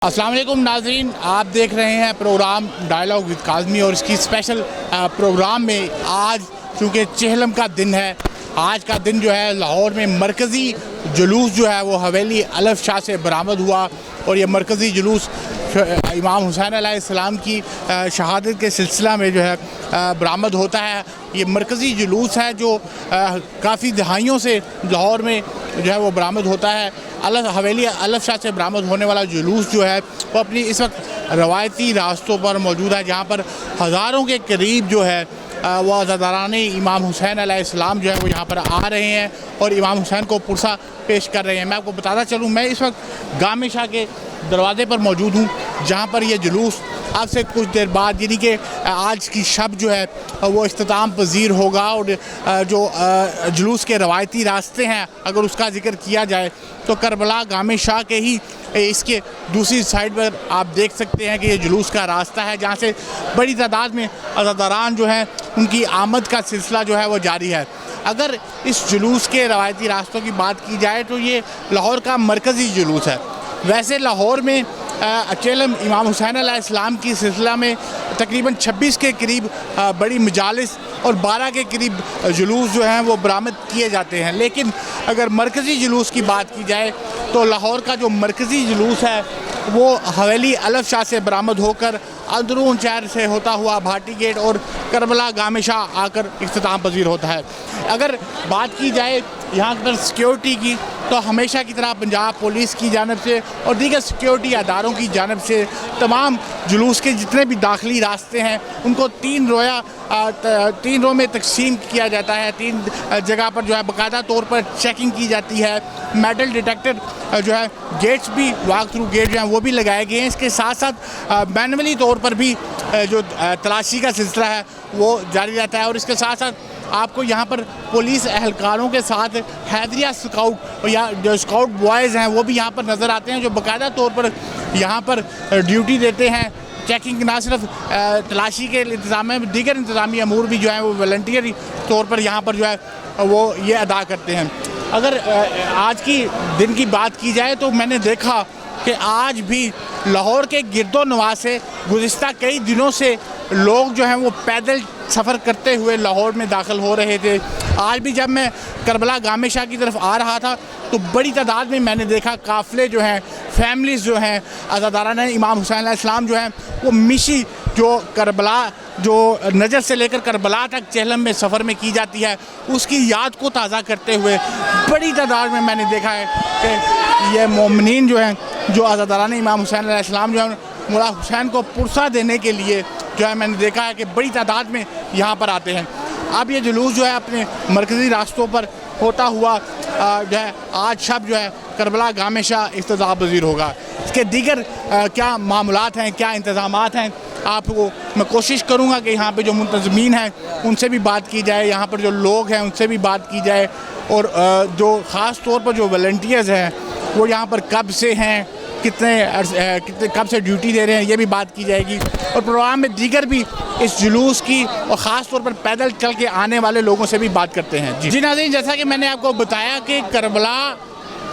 अस्सलाम वालेकुम नाज़रीन, आप देख रहे हैं प्रोग्राम डायलॉग विद काज़मी और इसकी स्पेशल प्रोग्राम में आज चूँकि चेहलम का दिन है। आज का दिन जो है लाहौर में मरकज़ी जुलूस जो है वो हवेली अलफ शाह से बरामद हुआ और ये मरकज़ी जुलूस इमाम हुसैन अलैहिस्सलाम की शहादत के सिलसिला में जो है बरामद होता है। ये मरकज़ी जुलूस है जो काफ़ी दहाइयों से लाहौर में जो है वो बरामद होता है। हवेली अलफ शाह से बरामद होने वाला जुलूस जो है वो अपनी इस वक्त रवायती रास्तों पर मौजूद है, जहाँ पर हज़ारों के करीब जो है वो अज़ादारान इमाम हुसैन अलैहिस्सलाम जो है वो यहाँ पर आ रहे हैं और इमाम हुसैन को पुरसा पेश कर रहे हैं। मैं आपको बताता चलूँ, मैं इस वक्त गामे शाह के दरवाज़े पर मौजूद हूँ, जहाँ पर ये जुलूस अब से कुछ देर बाद यानी कि आज की शब जो है वो इख्तिताम पजीर होगा। और जो जुलूस के रवायती रास्ते हैं अगर उसका ज़िक्र किया जाए तो करबला गामे शाह के ही इसके दूसरी साइड पर आप देख सकते हैं कि ये जुलूस का रास्ता है, जहाँ से बड़ी तादाद में अज़ादारान जो हैं उनकी आमद का सिलसिला जो है वो जारी है। अगर इस जुलूस के रवायती रास्तों की बात की जाए तो ये लाहौर का मरकज़ी जुलूस है। वैसे लाहौर में चेहलम इमाम हुसैन अलैहिस्सलाम की सिलसिला में तकरीबन 26 के करीब बड़ी मजालिस और 12 के करीब जुलूस जो हैं वो बरामद किए जाते हैं। लेकिन अगर मरकज़ी जुलूस की बात की जाए तो लाहौर का जो मरकज़ी जुलूस है वो हवेली अलफ शाह से बरामद होकर अंदरून शहर से होता हुआ भाटी गेट और करबला गामे शाह आकर इख्तिताम पजीर होता है। अगर बात की जाए यहाँ पर सिक्योरिटी की तो हमेशा की तरह पंजाब पुलिस की जानिब से और दीगर सिक्योरिटी अदारों की जानिब से तमाम जुलूस के जितने भी दाखिली रास्ते हैं उनको तीन रो में तकसीम किया जाता है। तीन जगह पर जो है बाकायदा तौर पर चेकिंग की जाती है। मेटल डिटेक्टर जो है गेट्स भी वॉक थ्रू गेट जो हैं वो भी लगाए गए हैं। इसके साथ साथ मैनुअली तौर पर भी जो तलाशी का सिलसिला है वो जारी रहता है। और इसके साथ साथ आपको यहाँ पर पुलिस एहलकारों के साथ हैदरिया स्काउट या जो स्काउट बॉयज़ हैं वो भी यहाँ पर नज़र आते हैं, जो बाकायदा तौर पर यहाँ पर ड्यूटी देते हैं। चेकिंग ना सिर्फ तलाशी के इंतज़ाम में दीगर इंतज़ामी अमूर भी जो है वो वॉलंटियर तौर पर यहाँ पर जो है वो ये अदा करते हैं। अगर आज की दिन की बात की जाए तो मैंने देखा कि आज भी लाहौर के गिरदो नवाज से गुज़िश्ता कई दिनों से लोग जो हैं वो पैदल सफ़र करते हुए लाहौर में दाखिल हो रहे थे। आज भी जब मैं करबला गामे शाह की तरफ आ रहा था तो बड़ी तादाद में मैंने देखा काफ़िले जो हैं, फैमिलीज़ जो हैं, अज़ादारान इमाम हुसैन अलैहिस्सलाम जो हैं वो मिशी जो करबला जो नजर से लेकर करबला तक चेहलम में सफ़र में की जाती है उसकी याद को ताज़ा करते हुए बड़ी तादाद में मैंने देखा है कि ये मोमिनीन जो हैं जो अज़ादारान इमाम हुसैन अलैहिस्सलाम जो है मौला हुसैन को पुरसा देने के लिए जो है मैंने देखा है कि बड़ी तादाद में यहाँ पर आते हैं। अब ये जुलूस जो है अपने मरकज़ी रास्तों पर होता हुआ जो है आज शब जो है करबला गामे शाह इख्तिताम पजीर होगा। इसके दीगर क्या मामलात हैं, क्या इंतज़ामात हैं, आपको मैं कोशिश करूँगा कि यहाँ पे जो मुंतज़मीन हैं उनसे भी बात की जाए, यहाँ पर जो लोग हैं उनसे भी बात की जाए और जो ख़ास तौर पर जो वॉलंटियर्स हैं वो यहाँ पर कब से हैं, कितने कब से ड्यूटी दे रहे हैं, ये भी बात की जाएगी। और प्रोग्राम में दीगर भी इस जुलूस की और ख़ास तौर पर पैदल चल के आने वाले लोगों से भी बात करते हैं। जी नाज़रीन, जैसा कि मैंने आपको बताया कि करबला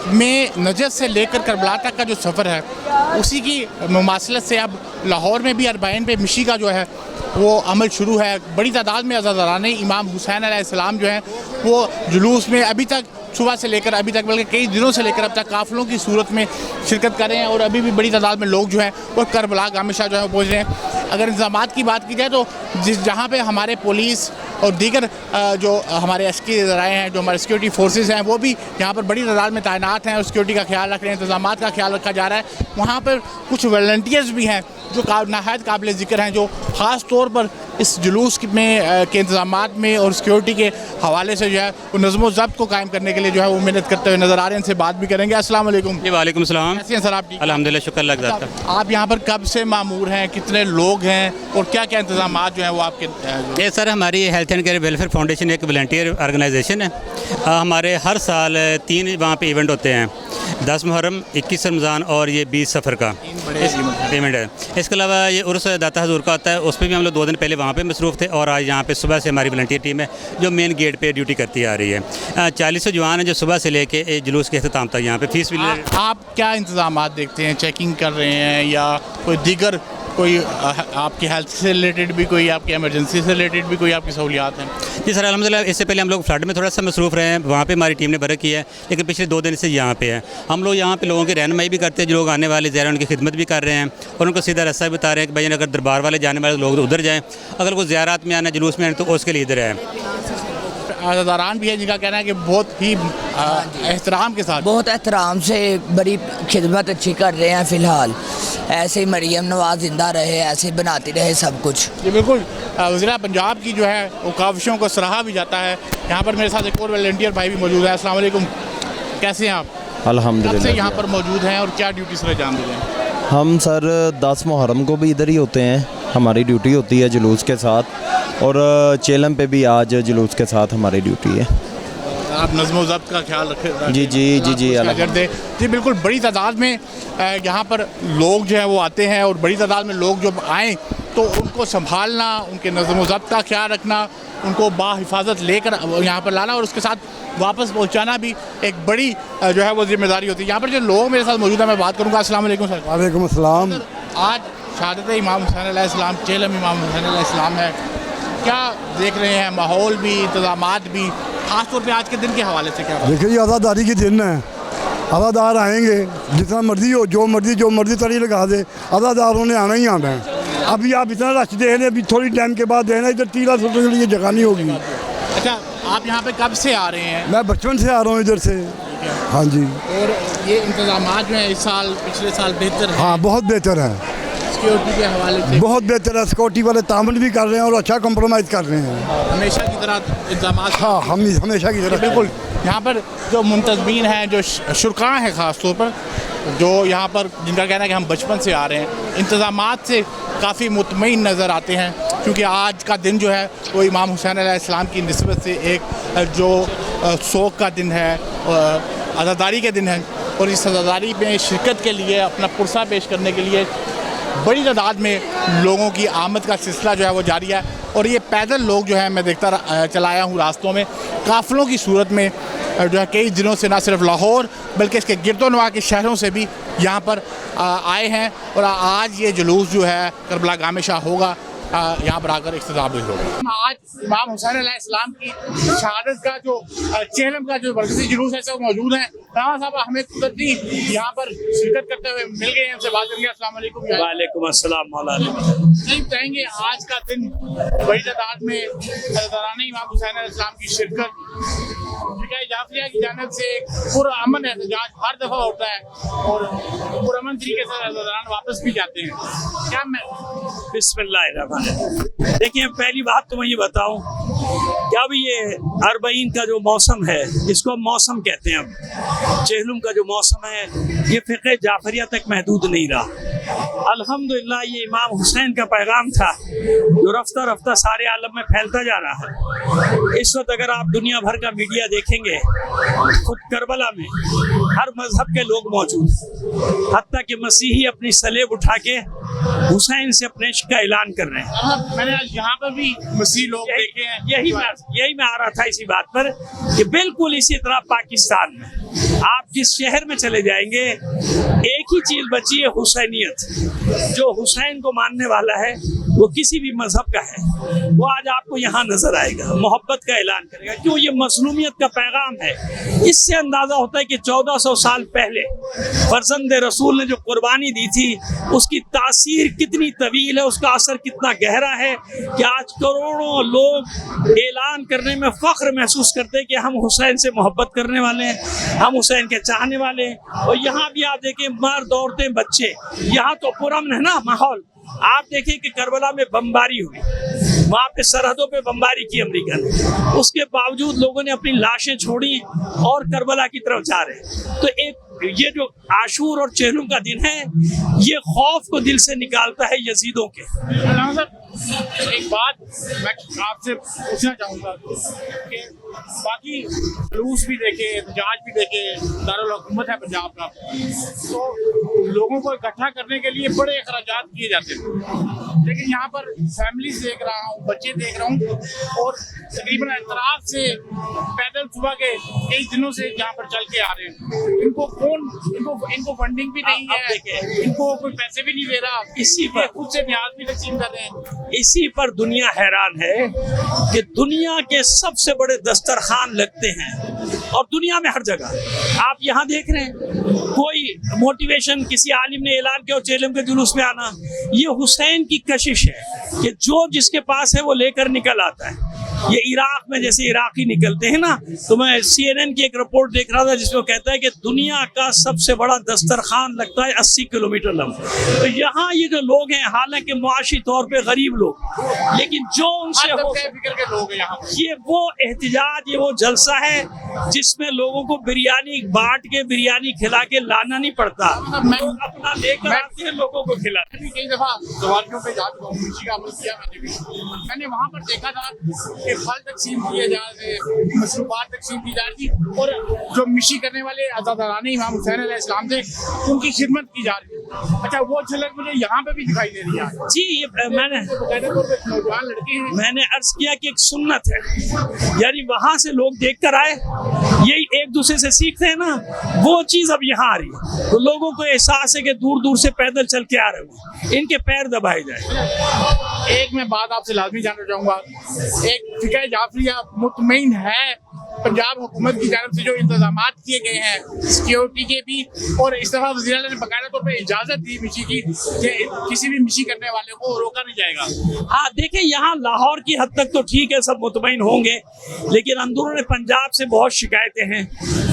में नजर से लेकर करबला तक का जो सफ़र है उसी की मुमासलत से अब लाहौर में भी अरबाइन पे मिशी का जो है वो अमल शुरू है। बड़ी तादाद में अज़ादारान इमाम हुसैन अलैहिस्सलाम जो हैं वो जुलूस में अभी तक सुबह से लेकर अभी तक बल्कि कई दिनों से लेकर अब तक काफ़िलों की सूरत में शिरकत कर रहे हैं और अभी भी बड़ी तादाद में लोग जो हैं वो करबला गामे शाह जो है पहुँच रहे हैं। अगर इंतज़ामात की बात की जाए तो जहाँ पे हमारे पुलिस और दीगर जो हमारे एसके ज़राए हैं, जो हमारे सिक्योरिटी फोर्सेस हैं वो भी यहाँ पर बड़ी तादाद में तैनात हैं और सिक्योरिटी का ख्याल रख रहे हैं, इंतज़ामात का ख्याल रखा जा रहा है। वहाँ पर कुछ वॉलंटियर्स भी हैं जो नहायत काबिल ज़िक्र हैं, जो ख़ास तौर पर इस जुलूस में के इंतज़ामात में और सिक्योरिटी के हवाले से जो है वो नज़्म व ज़ब्त को कायम करने के लिए जो है वो मेहनत करते हुए नज़र आ रहे हैं। इनसे बात भी करेंगे। अस्सलाम वालेकुम। जी वालेकुम सलाम। कैसे हैं सर आप? अल्हम्दुलिल्लाह, शुक्र अल्लाह का। आप यहाँ पर कब से मामूर हैं, कितने लोग हैं और क्या क्या इंतज़ामात जो हैं वो आपके? ये सर हमारी health and care welfare foundation एक वॉलंटियर ऑर्गेनाइजेशन है। हमारे हर साल 3 वहाँ पे इवेंट होते हैं। 10 محرم 21 رمضان اور یہ 20 سفر کا پیمنٹ ہے. اس کے علاوہ یہ عرس داتا حضور کا ہوتا ہے, اس پہ بھی ہم لوگ 2 دن پہلے وہاں پہ مصروف تھے, اور آج یہاں پہ صبح سے ہماری والنٹیئر ٹیم ہے جو مین گیٹ پہ ڈیوٹی کرتی آ رہی ہے. 40 جوان ہیں جو صبح سے لے کے جلوس کے اختتام تک یہاں پہ فیس بھی آپ کیا انتظامات دیکھتے ہیں؟ چیکنگ کر رہے ہیں یا کوئی دیگر کوئی آپ کی ہیلتھ سے ریلیٹڈ بھی, کوئی آپ کی ایمرجنسی سے ریلیٹڈ بھی کوئی آپ کی سہولیات ہیں؟ جی سر الحمدللہ. اس سے پہلے ہم لوگ فلڈ میں تھوڑا سا مصروف رہے ہیں, وہاں پہ ہماری ٹیم نے برک کی ہے, لیکن پچھلے 2 دن سے یہاں پہ ہے. ہم لوگ یہاں پہ لوگوں کی رہنمائی بھی کرتے ہیں, جو لوگ آنے والے زیرہ ان کی خدمت بھی کر رہے ہیں, اور ان کو سیدھا راستہ بھی بتا رہے ہیں کہ بھائی اگر دربار والے جانے والے لوگ ادھر جائیں, اگر کوئی زیارات میں آنا جلوس میں آنا تو اس کے لیے ادھر ہے. عزاداران بھی ہے جن کا کہنا ہے کہ بہت ہی احترام کے ساتھ, بہت احترام سے بڑی خدمت اچھی کر رہے ہیں. فی الحال ایسے ہی مریم نواز زندہ رہے, ایسے ہی بناتی رہے سب کچھ. جی بالکل. وزیر پنجاب کی جو ہے وہ کاوشوں کو سراہا بھی جاتا ہے. یہاں پر میرے ساتھ ایک اور والنٹیئر بھائی بھی موجود ہے. السلام علیکم, کیسے ہیں آپ؟ الحمدللہ. کب سے یہاں پر موجود ہیں اور کیا ڈیوٹی سر انجام دے رہے ہیں؟ ہم سر 10 محرم کو بھی ادھر ہی ہوتے ہیں, ہماری ڈیوٹی ہوتی ہے جلوس کے ساتھ, اور چیلم پہ بھی آج جلوس کے ساتھ ہماری ڈیوٹی ہے. آپ نظم و ضبط کا خیال رکھیں. جی جی بالکل. بڑی تعداد میں یہاں پر لوگ جو ہیں وہ آتے ہیں, اور بڑی تعداد میں لوگ جو آئیں تو ان کو سنبھالنا, ان کے نظم و ضبط کا خیال رکھنا, ان کو باحفاظت لے کر یہاں پر لانا اور اس کے ساتھ واپس پہنچانا بھی ایک بڑی جو ہے وہ ذمہ داری ہوتی ہے. یہاں پر جو لوگ میرے ساتھ موجود ہیں میں بات کروں گا. السلام علیکم سر. وعلیکم السلام. آج شہادت امام حسین علیہ السلام, چیلم امام حسین علیہ السلام ہے, کیا دیکھ رہے ہیں؟ ماحول بھی, انتظامات بھی, خاص طور پہ آج کے دن کے حوالے سے کیا؟ دیکھیے یہ عزاداری کے دن ہے, عزادار آئیں گے جتنا مرضی ہو, جو مرضی تری لگا دے, عزاداروں نے آنا ہی آنا ہے. ابھی آپ اتنا رش دے رہے ہیں, ابھی تھوڑی ٹائم کے بعد دینا, ادھر تیرا سوٹنے کے لیے جگہ نہیں ہوگی. اچھا, آپ یہاں پہ کب سے آ رہے ہیں؟ میں بچپن سے آ رہا ہوں ادھر سے. ہاں جی. اور یہ انتظامات جو ہیں اس سال پچھلے سال بہتر ہیں؟ ہاں بہت بہتر ہے, سیکیورٹی کے حوالے سے بہت بہتر ہے. سیکورٹی والے تعامل بھی کر رہے ہیں اور اچھا کمپرومائز کر رہے ہیں, ہمیشہ کی طرح انتظامات. ہاں ہم ہمیشہ کی طرح. بالکل. یہاں پر جو منتظمین ہیں, جو شرکاء ہیں خاص طور پر, جو یہاں پر جن کا کہنا ہے کہ ہم بچپن سے آ رہے ہیں, انتظامات سے کافی مطمئن نظر آتے ہیں, کیونکہ آج کا دن جو ہے وہ امام حسین علیہ السلام کی نسبت سے ایک جو سوگ کا دن ہے, عزاداری کے دن ہے, اور اس عزاداری میں شرکت کے لیے اپنا پرسہ پیش کرنے کے لیے بڑی تعداد میں لوگوں کی آمد کا سلسلہ جو ہے وہ جاری ہے. اور یہ پیدل لوگ جو ہیں, میں دیکھتا چلا آیا ہوں راستوں میں, قافلوں کی صورت میں جو ہے کئی دنوں سے نہ صرف لاہور بلکہ اس کے گرد و نواح کے شہروں سے بھی یہاں پر آئے ہیں, اور آج یہ جلوس جو ہے کربلا گام شاہ ہوگا, یہاں پر آ کر اختتام بھی ہوگا. آج امام حسین علیہ السلام کی شہادت کا جو چہلم کا جو مرکزی جلوس ہے سب موجود ہیں. رانا صاحب حمید قدرتی یہاں پر شرکت کرتے ہوئے مل گئے ہیں, ان سے بات کریں گے. السلام علیکم. وعلیکم السلام مولانا. نہیں کہیں گے آج کا دن بڑی تعداد میں حضرتان امام حسین علیہ السلام کی شرکت, جعفریہ کی جانب سے ایک پرامن احتجاج ہر دفعہ ہوتا ہے اور پرامن طریقے سے حضرتان واپس بھی جاتے ہیں. کیا میں بسم اللہ الرحمن الرحیم. دیکھیں پہلی بات تو میں یہ بتاؤں کہ اب یہ اربعین کا جو موسم ہے, اس کو موسم کہتے ہیں, اب چہلم کا جو موسم ہے یہ فقہ جعفریہ تک محدود نہیں رہا. الحمدللہ یہ امام حسین کا پیغام تھا جو رفتہ رفتہ سارے عالم میں پھیلتا جا رہا ہے. اس وقت اگر آپ دنیا بھر کا میڈیا دیکھیں گے, خود کربلا میں ہر مذہب کے لوگ موجود, حتیٰ کہ مسیحی اپنی سلیب اٹھا کے حسین سے اپنے عشق کا اعلان کر رہے ہیں. میں نے یہاں پر بھی مسیح لوگ دیکھے ہیں. یہی میں آ رہا تھا اسی بات پر کہ بالکل اسی طرح پاکستان میں آپ جس شہر میں چلے جائیں گے ایک ہی چیز بچی ہے, حسینیت. جو حسین کو ماننے والا ہے وہ کسی بھی مذہب کا ہے, وہ آج آپ کو یہاں نظر آئے گا, محبت کا اعلان کرے گا. کیوں؟ یہ مظلومیت کا پیغام ہے. اس سے اندازہ ہوتا ہے کہ 1400 سال پہلے فرزند رسول نے جو قربانی دی تھی اس کی تاثیر کتنی طویل ہے, اس کا اثر کتنا گہرا ہے کہ آج کروڑوں لوگ اعلان کرنے میں فخر محسوس کرتے ہیں کہ ہم حسین سے محبت کرنے والے ہیں, ہم حسین کے چاہنے والے ہیں. اور یہاں بھی آپ دیکھیں مرد عورتیں بچے, یہاں تو پرامن ہے نا ماحول. آپ دیکھیں کہ کربلا میں بمباری ہوئی, وہاں پہ سرحدوں پہ بمباری کی امریکہ نے, اس کے باوجود لوگوں نے اپنی لاشیں چھوڑی اور کربلا کی طرف جا رہے ہیں. تو ایک ये जो आशूर और चेहलुम का दिन है, ये खौफ को दिल से निकालता है यजीदों के। अल्लामा साहब, एक बात मैं आपसे पूछना चाहूँगा कि बाकी जुलूस भी देखे, एहतजाज भी देखे, दारुल हुकूमत है पंजाब का, तो लोगों को इकट्ठा करने के लिए बड़े अखराजात किए जाते हैं, लेकिन यहाँ पर फैमिलीज देख रहा हूँ, बच्चे देख रहा हूँ, और तकरीबन एतराफ़ से पैदल सुबह के कई दिनों से यहाँ पर चल के आ रहे हैं। इनको फंडिंग भी नहीं है, इनको कोई पैसे भी नहीं दे रहा, इसी पर खुद से न्याज भी तकसीम कर रहे हैं। इसी पर दुनिया हैरान है कि दुनिया के सबसे बड़े दस्तरखान लगते हैं, और दुनिया में हर जगह आप यहाँ देख रहे हैं, कोई मोटिवेशन किसी आलिम ने ऐलान किया चेलम के जुलूस में आना, ये हुसैन की कशिश है कि जो जिसके पास है वो लेकर निकल आता है। ये इराक में जैसे इराकी निकलते हैं ना, तो मैं CNN की एक रिपोर्ट देख रहा था जिसमें कहता है कि दुनिया का सबसे बड़ा दस्तरखान लगता है 80 किलोमीटर लंबा। तो यहाँ ये जो लोग हैं, हालांकि मुआशी तौर पे गरीब लोग, लेकिन जो उनसे हो फिक्र के लोग हैं यहाँ, ये वो एहतिजाज, ये वो जलसा है जिसमें लोगों को बिरयानी बांट के, बिरयानी खिला के लाना नहीं पड़ता, लोग अपना लेकर आते हैं, लोगों को खिलाते हैं। कई दफा सवारियों पे जा चुका हूँ, मिशी का अमल किया मैंने वहाँ पर देखा था कि फल तकसीम किए जा रहे, मशरूबात तकसीम की जा रही थी, और जो मिशी करने वाले आज़ादाराने इमाम हुसैन अलैहिस्सलाम थे, उनकी खिदमत की जा रही है। अच्छा, वो झलक मुझे यहाँ पे भी दिखाई दे रही है जी। ये नौजवान लड़के हैं, मैंने अर्ज किया कि एक सुन्नत है, यानी वहां से लोग देख कर आए, यही एक दूसरे से सीखते हैं ना, वो चीज अब यहाँ आ रही है, तो लोगों को एहसास है कि दूर दूर से पैदल चल के आ रहे हो, इनके पैर दबाए जाए। एक मैं बात आपसे लाजमी जानना चाहूँगा, एक फिक्र जाफरिया मुतमईन है पंजाब हुकूमत की जानब से जो इंतजामात किए गए हैं सिक्योरिटी के भी, और इस दफ़ा वज़ीर आला ने बाकायदा तौर पर इजाज़त दी मिशी की कि किसी भी मिशी करने वाले को रोका नहीं जाएगा। हाँ देखिए, यहाँ लाहौर की हद तक तो ठीक है, सब मुतमईन होंगे, लेकिन अंदरूनी पंजाब से बहुत शिकायतें हैं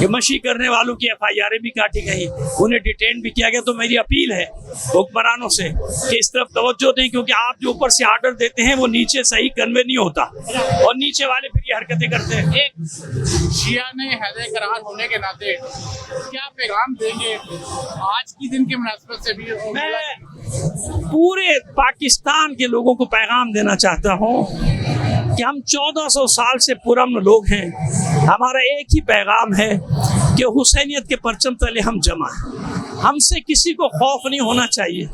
कि मशी करने वालों की FIR भी काटी गई, उन्हें डिटेन भी किया गया। तो मेरी अपील है हुक्मरानों से कि इस तरफ तवज्जो दें, क्योंकि आप जो ऊपर से आर्डर देते हैं वो नीचे सही कन्वे नहीं होता, और नीचे वाले फिर ये हरकतें करते हैं। एक शिया ने हैदर करार होने के नाते क्या पैगाम देंगे आज की दिन के मुनासिबत से भी? मैं पूरे पाकिस्तान के लोगों को पैगाम देना चाहता हूँ कि हम 1400 साल से पुरअमन लोग हैं, हमारा एक ही पैगाम है कि हुसैनियत के परचम तले हम जमा हैं, हमसे किसी को खौफ नहीं होना चाहिए,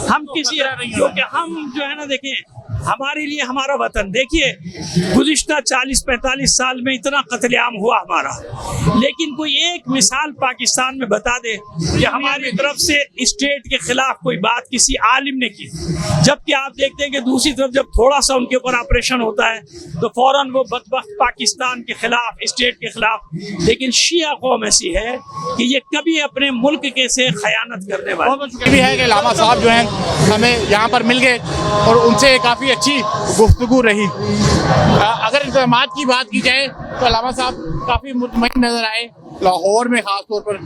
हम किसी, क्योंकि हम जो है ना, देखें हमारे लिए हमारा वतन, देखिए गुज़िश्ता 40-45 साल में इतना कत्लेआम हुआ हमारा, लेकिन कोई एक मिसाल पाकिस्तान में बता दे कि हमारी तरफ से स्टेट के खिलाफ कोई बात किसी आलिम ने की। जबकि आप देखते हैं कि दूसरी तरफ जब थोड़ा सा उनके ऊपर ऑपरेशन होता है तो फौरन वो बदबख्त पाकिस्तान के खिलाफ, स्टेट के खिलाफ। लेकिन शिया कौम ऐसी है कि ये कभी अपने मुल्क के से खयानत करने वाले भी है कि लामा साहब जो हैं हमें यहाँ पर मिल गए और उनसे काफ़ी अच्छी गुफ्तगू रही। अगर इंतज़ामात की बात की जाए तो लामा साहब काफ़ी मुतमईन नज़र आए लाहौर में, ख़ास तौर पर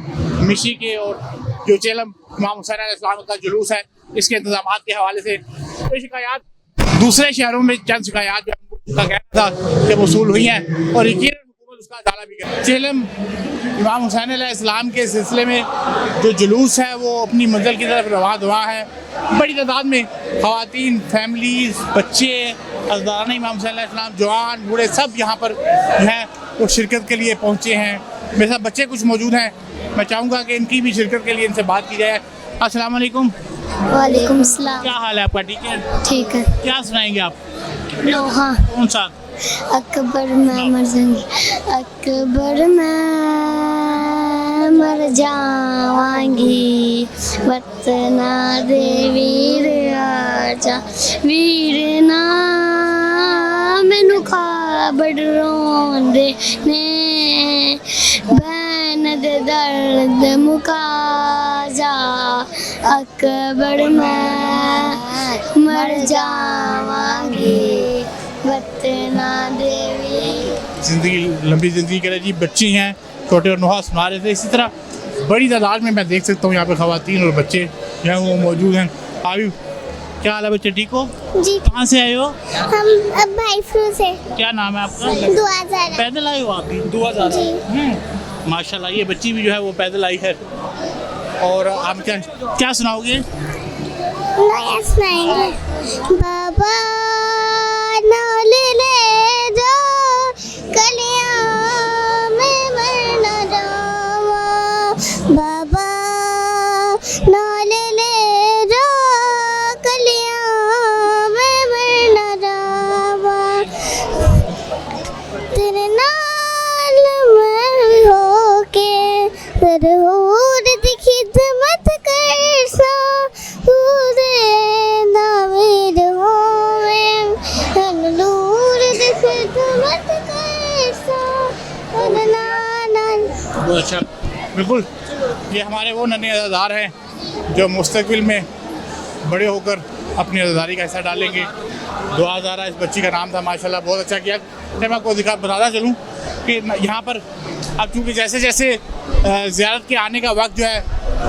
मिशी के और जो चेलम इमाम हुसैन अलैहिस्सलाम का जुलूस है इसके इंतज़ामात के हवाले से। तो शिकायत दूसरे शहरों में चंद शिकायत का कहना था कि वसूल हुई हैं और यकीनन हुकूमत उसका अदाला भी करे। चेलम इमाम हुसैन अलैहिस्सलाम के सिलसिले में जो जुलूस है वो अपनी मंजिल की तरफ रवां है। बड़ी तादाद में ख़वातीन, फैमिलीज़, बच्चे, अज़दारान इमाम हुसैन अलैहिस्सलाम, जवान बूढ़े सब यहाँ पर हैं वो शिरकत के लिए पहुँचे हैं। मेरे साथ बच्चे कुछ मौजूद हैं, मैं चाहूँगा कि इनकी भी शिरकत के लिए इनसे बात की जाए। अस्सलाम वालेकुम। वालेकुम सलाम। क्या हाल है आपका? ठीक है, ठीक है। क्या सुनाएंगे आप? लोहा। कौन सा? अकबर मैं मर जाऊंगी, अकबर मैं मर जावांगी, वतना दे वीर आजा, वीर ना मैनू खाबड़ रोंदे ने, बैन दे दर्द मुका जा, अकबर मैं मर जावांगी, वतना देवी। ज़िंदगी लंबी ज़िंदगी करे जी। बच्ची हैं छोटे और नुहा सुना रहे थे। इसी तरह बड़ी तादाद में मैं देख सकता हूँ यहाँ पे ख़वातीन और बच्चे जो हैं वो मौजूद हैं। आयु, क्या हाल है बच्चे? ठीक हो जी। कहाँ से आए हो? हम अब भाई फ्रू से। क्या नाम है आपका? दुआ ज़रा। पैदल आए हो आप भी? दुआ ज़रा। माशाल्लाह ये बच्ची भी जो है वो पैदल आई है। और आप क्या सुनाओगे? नया सुनाएंगे। बाबा नाल ले जा कलियां में मर न जावा, बाबा नाल ले जा कलियां में मर न जावा, तेरे नाल मैं होके ज़रूर दी खिदमत कर सा, तुझे नावेद होवे ज़रूर दी खिदमत कर सा, ना बहुत अच्छा, बिल्कुल ये हमारे वो नन्हे अज़ादार हैं जो मुस्तकबिल में बड़े होकर अपनी अज़ादारी का हिस्सा डालेंगे। दुआ ज़ारा इस बच्ची का नाम था, माशाल्लाह बहुत अच्छा किया। मैं आपको बताता चलूँ कि यहाँ पर अब चूँकि जैसे जैसे ज़ियारत के आने का वक्त जो है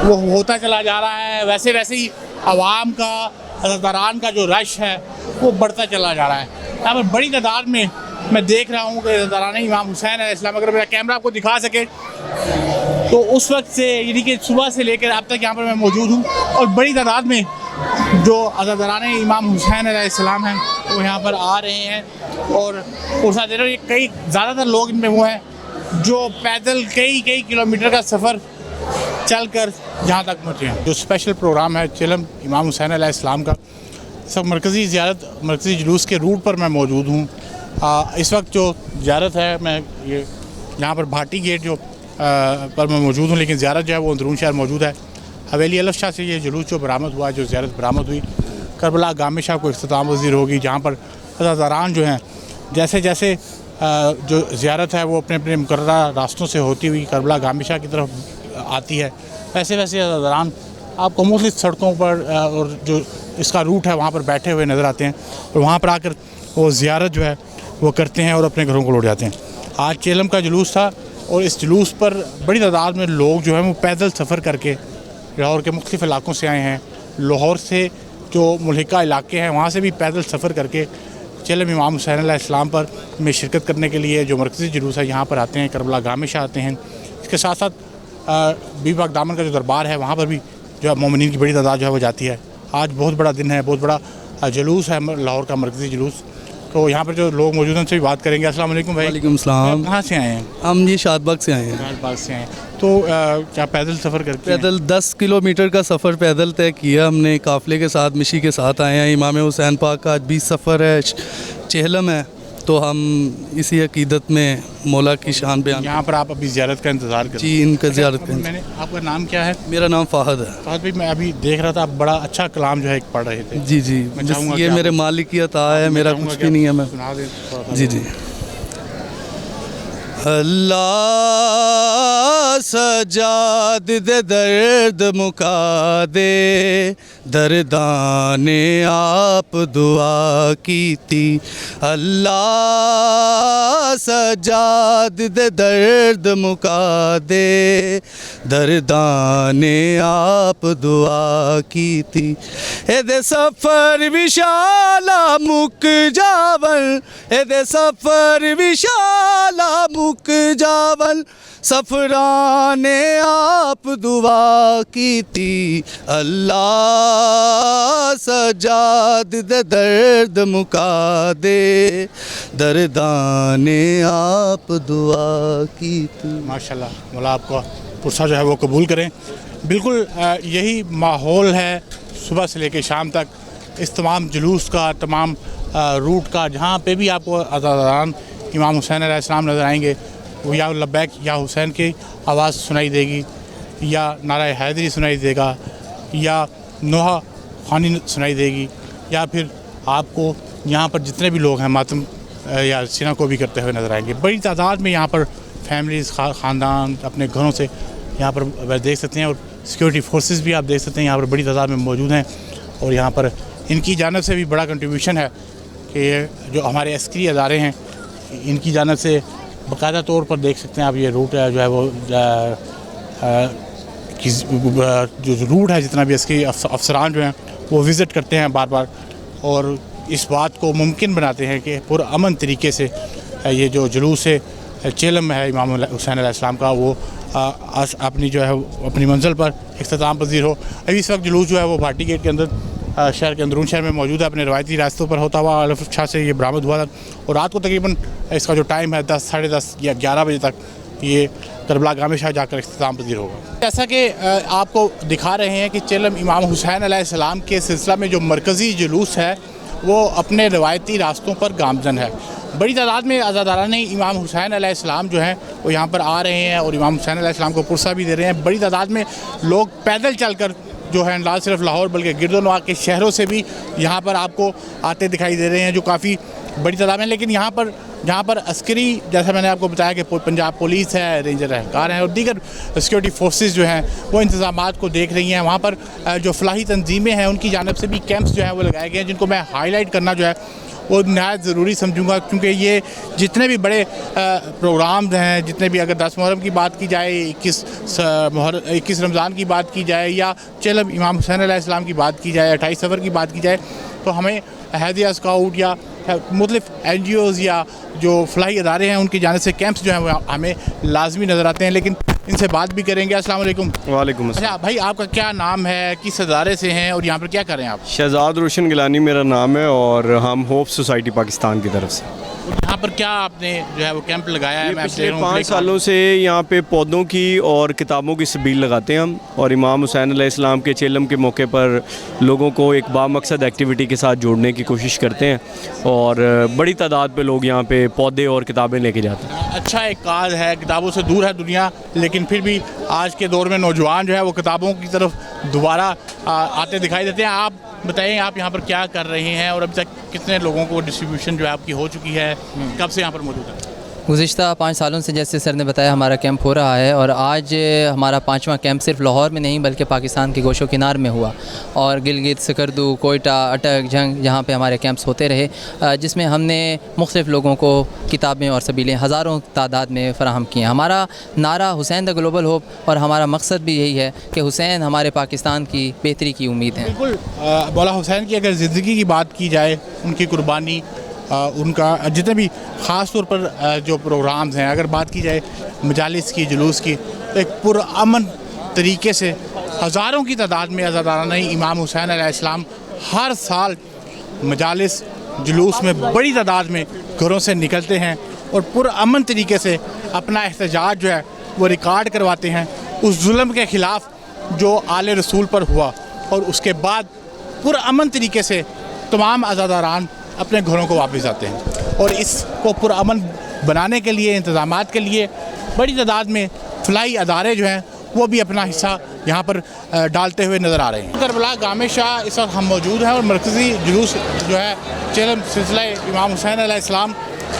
वो होता चला जा रहा है, वैसे वैसे ही आवाम का, अज़ादारान का जो रश है वो बढ़ता चला जा रहा है। यहाँ पर बड़ी तादाद में मैं देख रहा हूँ कि अज़ादारान इमाम हुसैन अलैहिस्सलाम, अगर मेरा कैमरा आपको दिखा सके तो उस वक्त से यानी कि सुबह से लेकर अब तक यहाँ पर मैं मौजूद हूँ, और बड़ी तादाद में जो अज़ादारान इमाम हुसैन अलैहिस्सलाम हैं वो यहाँ पर आ रहे हैं। और साथ कई ज़्यादातर लोग इनमें वो हैं जो पैदल कई किलोमीटर का सफ़र चल कर जहाँ तक पहुँचे हैं। जो स्पेशल प्रोग्राम है चिलम इमाम हुसैन अलैहिस्सलाम का, सब मरकज़ी ज़ियारत, मरकज़ी जुलूस के रूट पर मैं मौजूद हूँ। इस वक्त जो ज़ियारत है, मैं ये यहाँ पर भाटी गेट जो पर मैं मौजूद हूँ, लेकिन ज़ियारत जो है वो अंदरून शहर मौजूद है। हवेली अलफ शाह से ये जुलूस जो बरामद हुआ, जो ज़ियारत बरामद हुई, करबला गामे शाह को इख्तिताम पज़ीर होगी, जहाँ पर अज़ादारान जो हैं जैसे जैसे जो ज़ियारत है वो अपने अपने मुकर्ररा रास्तों से होती हुई करबला गामे शाह की तरफ आती है, वैसे वैसे अज़ादारान आपको मुख्तलिफ़ सड़कों पर और जो इसका रूट है वहाँ पर बैठे हुए नज़र आते हैं, और वहाँ पर आकर वो ज़ियारत जो है वो करते हैं और अपने घरों को लौट जाते हैं। आज चेलम का जुलूस था और इस जुलूस पर बड़ी तादाद में लोग जो हैं वो पैदल सफ़र करके लाहौर के मुख्तलिफ़ इलाकों से आए हैं। लाहौर से जो मुल्हिका इलाके हैं वहाँ से भी पैदल सफ़र करके चेलम इमाम हुसैन अलैहिस्सलाम पर में शिरकत करने के लिए जो मरकज़ी जुलूस है यहाँ पर आते हैं, करबला गाह में शाह आते हैं। इसके साथ साथ बीबी पाक दामन का जो दरबार है वहाँ पर भी जो है मोमिनीन की बड़ी तादाद जो है वो जाती है। आज बहुत बड़ा दिन है, बहुत बड़ा जुलूस है लाहौर का मरकज़ी जुलूस। तो यहाँ पर जो लोग मौजूद हैं उनसे भी बात करेंगे। अस्सलाम वालेकुम भाई। वालेकुम सलाम। कहाँ से आए हैं? हम जी शादबाग से आए हैं। शादबाग से आए हैं। तो क्या पैदल सफ़र करके? पैदल 10 किलोमीटर का सफ़र पैदल तय किया हमने, काफ़िले के साथ, मिशी के साथ आए हैं। इमाम हुसैन पाक का आज भी सफ़र है, चेहलम है, तो हम इसी अकीदत में मौला की शान बयान। यहाँ पर आप अभी ज़ियारत का इंतज़ार करें? जी, इनका ज़ियारत का। मैंने, आपका नाम क्या है? मेरा नाम फ़ाहद है। फ़ाहद भाई, मैं अभी देख रहा था आप बड़ा अच्छा कलाम जो है पढ़ रहे थे। जी जी, ये मेरे मालिक की अता है, मेरा कुछ भी नहीं है। मैं सुना दें? जी जी। अल्लाह सजाद दे दर्द मुका दे, दर्दाने आप दुआ की थी। अल्लाह सजाद दे दर्द मुका दे, दर्दाने आप दुआ की थी। एदे सफ़र विशाला मुक जावन, एदे सफ़र विशाला मुक जावन, सफराने आप दुआ की थी। अल्लाह सजाद दे दर्द मुका दे, दर्दाने आप दुआ की थी। माशाल्लाह, मौला आपका पुरसा जो है वो कबूल करें। बिल्कुल यही माहौल है सुबह से लेकर शाम तक, इस तमाम जुलूस का, तमाम रूट का। जहाँ पे भी आपको अज़ादारान इमाम हुसैन अलैहिस्सलाम नज़र आएंगे, वो या लब्बैक या हुसैन की आवाज़ सुनाई देगी, या नारा हैदरी सुनाई देगा, या नोहा खानी सुनाई देगी, या फिर आपको यहाँ पर जितने भी लोग हैं मातम या सीना को भी करते हुए नज़र आएंगे। बड़ी तादाद में यहाँ पर फैमिलीज़, ख़ानदान अपने घरों से यहाँ पर देख सकते हैं, और सिक्योरिटी फोर्सेस भी आप देख सकते हैं यहाँ पर बड़ी तादाद में मौजूद हैं। और यहाँ पर इनकी जानिब से भी बड़ा कंट्रीब्यूशन है कि जो हमारे अस्करी अदारे हैं इनकी जानिब से बाकायदा तौर पर देख सकते हैं आप, ये रूट जो है वो जो रूट है, जितना भी इसके अफसरान जो हैं वो विज़िट करते हैं बार बार, और इस बात को मुमकिन बनाते हैं कि पुरअमन तरीके से ये जो जुलूस चेलम है इमाम हुसैन अलैहिस्सलाम का वो अपनी जो है अपनी मंजिल पर इख्तिताम पजीर हो। अभी इस वक्त जुलूस जो है वो भाटी गेट के अंदर शहर के अंदरून शहर में मौजूद है, अपने रवायती रास्तों पर होता हुआ आलफ शाह से ये बरामद हुआ था और रात को तकरीबन इसका जो टाइम है 10, साढ़े 10 या 11 बजे तक ये करबला गामे शाह जाकर इख्तिताम पजीर होगा। जैसा कि आपको दिखा रहे हैं कि चेलम इमाम हुसैन अलैहिस्सलाम के सिलसिला में जो मरकज़ी जुलूस है वो अपने रवायती रास्तों पर गामजन है। बड़ी तादाद में आज़ादारान इमाम हुसैन अलैहिस्सलाम जो हैं वो यहाँ पर आ रहे हैं और इमाम हुसैन अलैहिस्सलाम को पुरसा भी दे रहे हैं। बड़ी तादाद में लोग पैदल चलकर जो है ना सिर्फ लाहौर बल्कि गिरदोनवा के शहरों से भी यहाँ पर आपको आते दिखाई दे रहे हैं, जो काफ़ी बड़ी तादाद में। लेकिन यहाँ पर अस्करी, जैसा मैंने आपको बताया कि पंजाब पुलिस है, रेंजर एहलकार हैं और दीगर सिक्योरिटी फोर्सेस जो हैं वो इंतज़ामात को देख रही हैं। वहाँ पर जो फलाही तंजीमें हैं उनकी जानिब से भी कैंप्स जो हैं वो लगाए गए हैं, जिनको मैं हाईलाइट करना जो है वो नहायत ज़रूरी समझूंगा, क्योंकि ये जितने भी बड़े प्रोग्राम्स हैं, जितने भी अगर 10 मुहर्रम की बात की जाए, 21 रमज़ान की बात की जाए या चेलम इमाम हुसैन अलैहिस्सलाम की बात की जाए, 28 सफ़र की बात की जाए, तो हमें हैदिया स्काउट या मुख्तलिफ NGOs या जो फलाही अदारे हैं उनकी जानिब से कैंप्स जो हैं वो हमें लाजमी नज़र आते हैं। लेकिन इनसे बात भी करेंगे। अस्सलाम वालेकुम। वालेकुम अस्सलाम। अच्छा भाई, आपका क्या नाम है, किस अदारे से हैं और यहाँ पर क्या कर रहे हैं आप? शहजाद रोशन गिलानी मेरा नाम है और हम होप सोसाइटी पाकिस्तान की तरफ से यहाँ पर क्या आपने जो है वो कैंप लगाया है? मैं पिछले 5 सालों से यहाँ पे पौधों की और किताबों की सबील लगाते हैं हम, और इमाम हुसैन अलैहिस्सलाम के चेलम के मौके पर लोगों को एक बामकसद एक्टिविटी के साथ जोड़ने की कोशिश करते हैं और बड़ी तादाद पे लोग यहाँ पे पौधे और किताबें लेके जाते हैं। अच्छा एक काज है, किताबों से दूर है दुनिया, लेकिन फिर भी आज के दौर में नौजवान जो है वो किताबों की तरफ दोबारा आते दिखाई देते हैं। आप बताइए आप यहाँ पर क्या कर रहे हैं और अभी तक कितने लोगों को डिस्ट्रीब्यूशन जो है आपकी हो चुकी है, कब से यहाँ पर मौजूद है? गुज़िश्ता 5 सालों से जैसे सर ने बताया हमारा कैंप हो रहा है और आज हमारा 5वां कैंप सिर्फ लाहौर में नहीं बल्कि पाकिस्तान के गोशो किनार में हुआ और गिलगित, सकरदू, कोयटा, अटक, जंग जहाँ पे हमारे कैंप्स होते रहे, जिसमें हमने मुख्तलिफ़ लोगों को किताबें और सबीलें हज़ारों तादाद में फ़राहम की हैं। हमारा नारा हुसैन द ग्लोबल होप और हमारा मकसद भी यही है कि हुसैन हमारे पाकिस्तान की बेहतरी की उम्मीद है। बिल्कुल, मौला हुसैन की अगर ज़िंदगी की बात की जाए, उनकी कुर्बानी, उनका जितने भी ख़ास तौर पर जो प्रोग्राम्स हैं, अगर बात की जाए मजालिस की, जुलूस की, तो एक पुरअमन तरीके से हज़ारों की तादाद में आज़ादाराना इमाम हुसैन अलैहिस्सलाम हर साल मजालिस जुलूस में बड़ी तादाद में घरों से निकलते हैं और पुरअमन तरीके से अपना एहतजाज जो है वो रिकॉर्ड करवाते हैं उस जुल्म के ख़िलाफ़ जो आले रसूल पर हुआ, और उसके बाद पुरअमन तरीके से तमाम आज़ादारान अपने घरों को वापस आते हैं। और इसको पुरअमन बनाने के लिए, इंतज़ामात के लिए बड़ी तादाद में फलाही अदारे जो हैं वो भी अपना हिस्सा यहाँ पर डालते हुए नज़र आ रहे हैं। करबला गामे शाह इस वक्त हम मौजूद हैं और मरकज़ी जुलूस जो है चेलम सिलसिला इमाम हुसैन अलैहिस्सलाम,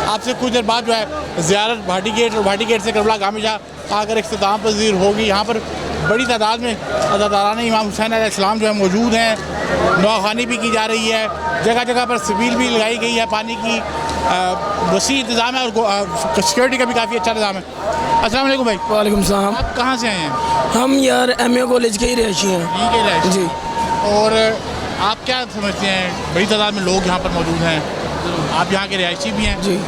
आपसे कुछ देर बाद जो है ज़ियारत भाटी गेट और भाटी गेट से करबला गामे शाह आकर इख्तिताम पज़ीर होगी। यहाँ पर बड़ी तादाद में अज़ादारान इमाम हुसैन अलैहिस्सलाम जो है मौजूद हैं, नौखानी भी की जा रही है, जगह जगह पर सबील भी लगाई गई है, पानी की वसी इंतज़ाम है और सिक्योरिटी का भी काफ़ी अच्छा इंतज़ाम है। अस्सलाम वालेकुम भाई। वालेकुम सलाम। आप कहाँ से आए हैं? हम यार MA कॉलेज के ही रहायशी हैं। यहीं के रहायशी जी। और आप क्या समझते हैं, बड़ी तादाद में लोग यहाँ पर मौजूद हैं, आप यहाँ के रहायशी भी हैं जी,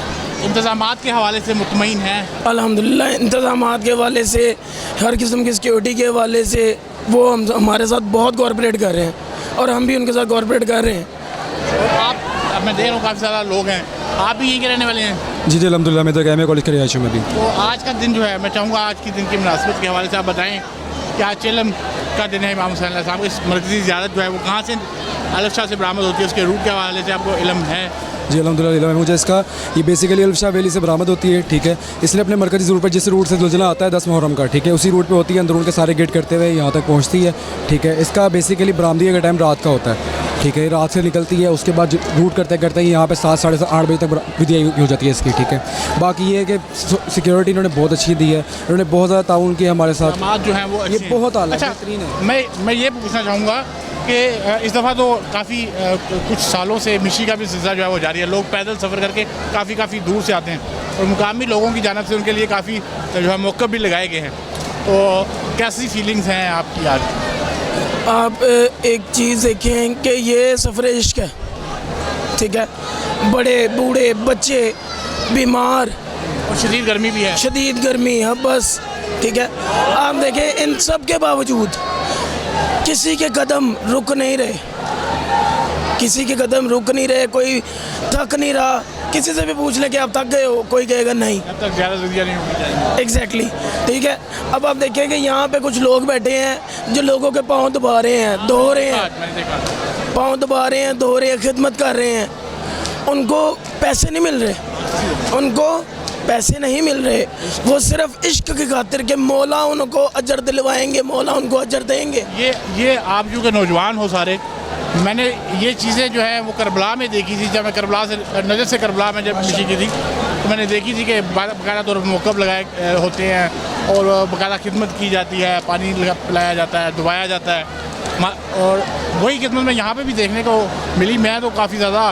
इंतज़ामात के हवाले से मुतमईन हैं? अल्हम्दुलिल्लाह इंतज़ामात के हवाले से, हर किस्म की सिक्योरिटी के हवाले से वो हमारे साथ बहुत कोऑपरेट कर रहे हैं और हम भी उनके साथ कोऑपरेट कर रहे हैं। और आप, अब मैं देख रहा हूँ काफ़ी ज़्यादा लोग हैं, आप भी यहीं के रहने वाले हैं? जी जी अल्हम्दुलिल्लाह, मैं तो MA कॉलेज के रहायशी में भी। तो आज का दिन जो है, मैं चाहूँगा आज के दिन की मुनासिबत के हवाले से आप बताएँ कि आज चेलम का दिन है इमाम हुसैन अलैहिस्सलाम, इस मरकज़ी ज़ियारत जो है वो कहाँ से आलफ शाह से बरामद होती है, उसके रूट के हवाले से आपको इल्म है? जी अल्हम्दुलिल्लाह, मुझे इसका ये बेसिकली आलफ शाह वैली से बरामद होती है, ठीक है। इसलिए अपने मरकज़ी रूट पर जिस रूट से ज़ुलज़ला आता है 10 मुहर्रम का, ठीक है, उसी रूट पे होती है, अंदरून के सारे गेट करते हुए यहाँ तक पहुँचती है, ठीक है। इसका बेसिकली बरामदी का टाइम रात का होता है, ठीक है, रात से निकलती है, उसके बाद रूट करते करते ही यहाँ पे 7 साढ़े 8 बजे तक विधि हो जाती है इसकी, ठीक है। बाकी ये है कि सिक्योरिटी इन्होंने बहुत अच्छी दी है, इन्होंने बहुत ज़्यादा ताउन किया हमारे साथ, जो है वो ये बहुत आला अच्छा, बेहतरीन है। मैं ये पूछना चाहूँगा कि इस दफ़ा तो काफ़ी कुछ सालों से मिशी का भी सिलसिला जो है वो जारी है, लोग पैदल सफ़र करके काफ़ी दूर से आते हैं और मुकामी लोगों की जानिब से उनके लिए काफ़ी जो है मौक़े भी लगाए गए हैं, तो कैसी फीलिंग्स हैं आपकी आज? आप एक चीज़ देखें कि ये सफ़र इश्क है, ठीक है, बड़े बूढ़े बच्चे बीमार और शदीद गर्मी भी है, शदीद गर्मी है, बस ٹھیک ہے. آپ دیکھیں ان سب کے باوجود کسی کے قدم رک نہیں رہے, کسی کے قدم رک نہیں رہے, کوئی تھک نہیں رہا. کسی سے بھی پوچھ لیں کہ آپ تھک گئے ہو, کوئی کہے گا نہیں. اب تک زیادہ زندگیاں نہیں ہوتی جائیں. ایگزیکٹلی, ٹھیک ہے. اب آپ دیکھیں کہ یہاں پہ کچھ لوگ بیٹھے ہیں جو لوگوں کے پاؤں دبا رہے ہیں, دھو رہے ہیں, میں نے دیکھا. پاؤں دبا رہے ہیں, دھو رہے ہیں, خدمت کر رہے ہیں. ان کو پیسے نہیں مل رہے, ان کو پیسے نہیں مل رہے. وہ صرف عشق کی خاطر کہ مولا ان کو اجر دلوائیں گے, مولا ان کو اجر دیں گے. یہ آپ جو کہ نوجوان ہو سارے, میں نے یہ چیزیں جو ہے وہ کربلا میں دیکھی تھی. جب میں کربلا سے نجف سے کربلا میں جب مشی کی تھی تو میں نے دیکھی تھی کہ باقاعدہ طور پر موقف لگائے ہوتے ہیں اور باقاعدہ خدمت کی جاتی ہے, پانی پلایا جاتا ہے, دبایا جاتا ہے. اور وہی خدمت میں یہاں پہ بھی دیکھنے کو ملی. میں تو کافی زیادہ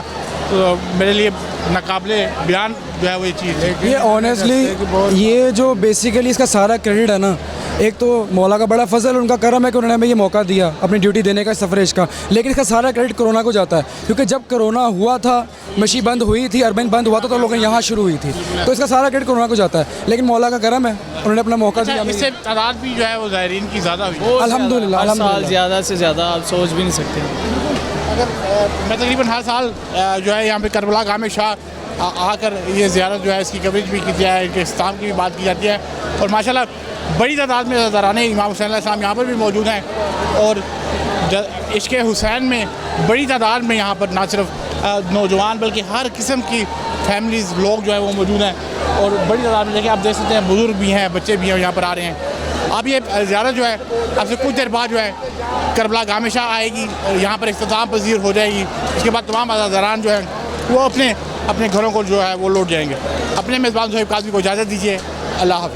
میرے لیے ناقابل بیان جو ہے وہ یہ چیز ہے. یہ آنیسٹلی یہ جو بیسیکلی اس کا سارا کریڈٹ ہے نا, ایک تو مولا کا بڑا فضل, ان کا کرم ہے کہ انہوں نے ہمیں یہ موقع دیا اپنی ڈیوٹی دینے کا, سفریش کا. لیکن اس کا سارا کریڈٹ کرونا کو جاتا ہے, کیونکہ جب کرونا ہوا تھا, مشی بند ہوئی تھی, اربن بند ہوا تھا, تو لوگوں یہاں شروع ہوئی تھی, تو اس کا سارا کریڈٹ کرونا کو جاتا ہے. لیکن مولا کا کرم ہے, انہوں نے اپنا موقع دیا. اس سے تعداد بھی جو ہے وہ زائرین کی زیادہ ہوئی. الحمدللہ زیادہ سے زیادہ آپ سوچ بھی نہیں سکتے. میں تقریباً ہر سال جو ہے یہاں پہ کربلا گام شاہ آ کر یہ زیارت جو ہے اس کی کوریج بھی کی جائے, ان کے اختتام کی بھی بات کی جاتی ہے. اور ماشاءاللہ بڑی تعداد میں حضران امام حسین علیہ السلام یہاں پر بھی موجود ہیں. اور عشق حسین میں بڑی تعداد میں یہاں پر نہ صرف نوجوان بلکہ ہر قسم کی فیملیز لوگ جو ہے وہ موجود ہیں. اور بڑی تعداد میں دیکھیں آپ دیکھ سکتے ہیں بزرگ بھی ہیں, بچے بھی ہیں, یہاں پر آ رہے ہیں. اب یہ زیارت جو ہے اب سے کچھ دیر بعد جو ہے کربلا گام شاہ آئے گی, یہاں پر اختتام پذیر ہو جائے گی. اس کے بعد تمام حضران جو ہیں وہ اپنے گھروں کو جو ہے وہ لوٹ جائیں گے. اپنے میزبان صاحب قاضی کو اجازت دیجیے. اللہ حافظ.